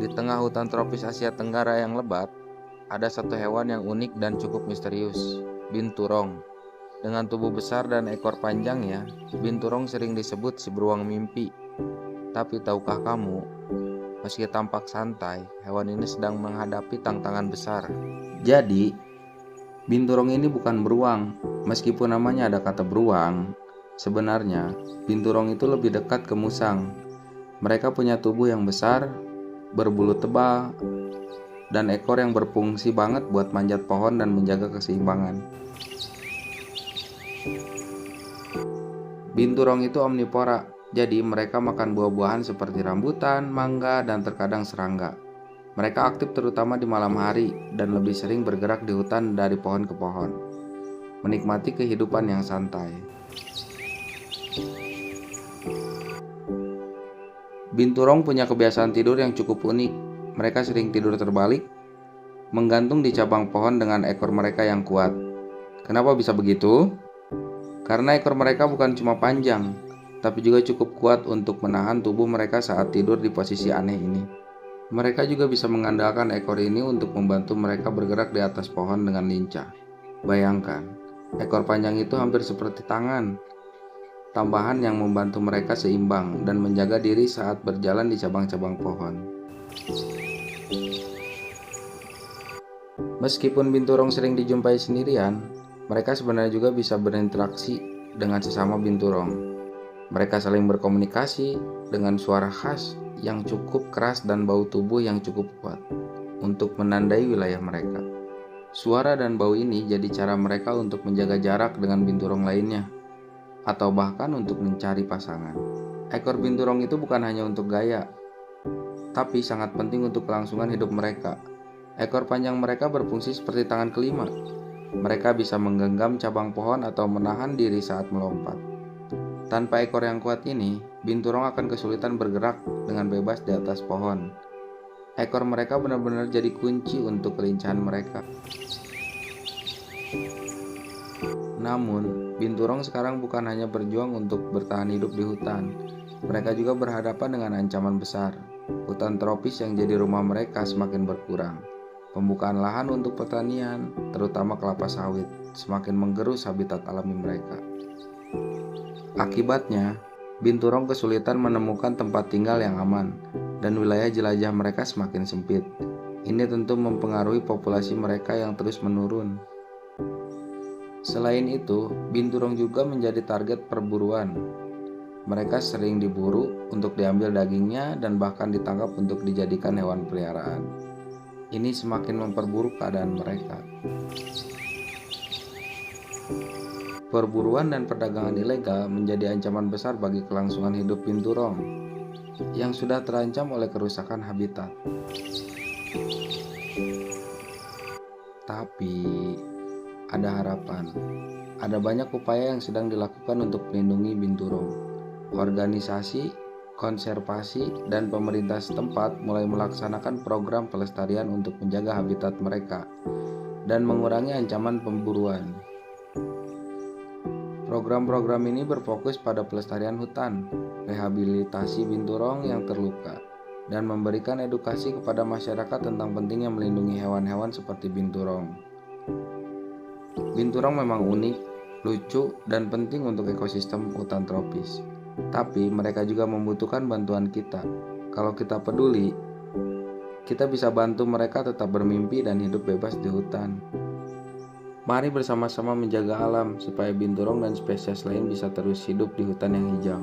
Di tengah hutan tropis Asia Tenggara yang lebat, ada satu hewan yang unik dan cukup misterius, binturong. Dengan tubuh besar dan ekor panjangnya, binturong sering disebut si beruang mimpi. Tapi tahukah kamu, meski tampak santai, hewan ini sedang menghadapi tantangan besar. Jadi, binturong ini bukan beruang. Meskipun namanya ada kata beruang, sebenarnya binturong itu lebih dekat ke musang. Mereka punya tubuh yang besar, berbulu tebal, dan ekor yang berfungsi banget buat manjat pohon dan menjaga keseimbangan. Binturong itu omnivora, jadi mereka makan buah-buahan seperti rambutan, mangga, dan terkadang serangga. Mereka aktif terutama di malam hari dan lebih sering bergerak di hutan dari pohon ke pohon, menikmati kehidupan yang santai. Binturong punya kebiasaan tidur yang cukup unik. Mereka sering tidur terbalik, menggantung di cabang pohon dengan ekor mereka yang kuat. Kenapa bisa begitu? Karena ekor mereka bukan cuma panjang, tapi juga cukup kuat untuk menahan tubuh mereka saat tidur di posisi aneh ini. Mereka juga bisa mengandalkan ekor ini untuk membantu mereka bergerak di atas pohon dengan lincah. Bayangkan, ekor panjang itu hampir seperti tangan, tambahan yang membantu mereka seimbang dan menjaga diri saat berjalan di cabang-cabang pohon. Meskipun binturong sering dijumpai sendirian, mereka sebenarnya juga bisa berinteraksi dengan sesama binturong. Mereka saling berkomunikasi dengan suara khas yang cukup keras dan bau tubuh yang cukup kuat untuk menandai wilayah mereka. Suara dan bau ini jadi cara mereka untuk menjaga jarak dengan binturong lainnya, atau bahkan untuk mencari pasangan. Ekor binturong itu bukan hanya untuk gaya, tapi sangat penting untuk kelangsungan hidup mereka. Ekor panjang mereka berfungsi seperti tangan kelima. Mereka bisa menggenggam cabang pohon atau menahan diri saat melompat. Tanpa ekor yang kuat ini, binturong akan kesulitan bergerak dengan bebas di atas pohon. Ekor mereka benar-benar jadi kunci untuk kelincahan mereka. Namun, binturong sekarang bukan hanya berjuang untuk bertahan hidup di hutan. Mereka juga berhadapan dengan ancaman besar. Hutan tropis yang jadi rumah mereka semakin berkurang. Pembukaan lahan untuk pertanian, terutama kelapa sawit, semakin menggerus habitat alami mereka. Akibatnya, binturong kesulitan menemukan tempat tinggal yang aman, dan wilayah jelajah mereka semakin sempit. Ini tentu mempengaruhi populasi mereka yang terus menurun. Selain itu, binturong juga menjadi target perburuan. Mereka sering diburu untuk diambil dagingnya dan bahkan ditangkap untuk dijadikan hewan peliharaan. Ini semakin memperburuk keadaan mereka. Perburuan dan perdagangan ilegal menjadi ancaman besar bagi kelangsungan hidup binturong yang sudah terancam oleh kerusakan habitat. Tapi ada harapan. Ada banyak upaya yang sedang dilakukan untuk melindungi binturong. Organisasi, konservasi, dan pemerintah setempat mulai melaksanakan program pelestarian untuk menjaga habitat mereka dan mengurangi ancaman pemburuan. Program-program ini berfokus pada pelestarian hutan, rehabilitasi binturong yang terluka, dan memberikan edukasi kepada masyarakat tentang pentingnya melindungi hewan-hewan seperti binturong. Binturong memang unik, lucu, dan penting untuk ekosistem hutan tropis. Tapi mereka juga membutuhkan bantuan kita. Kalau kita peduli, kita bisa bantu mereka tetap bermimpi dan hidup bebas di hutan. Mari bersama-sama menjaga alam supaya binturong dan spesies lain bisa terus hidup di hutan yang hijau.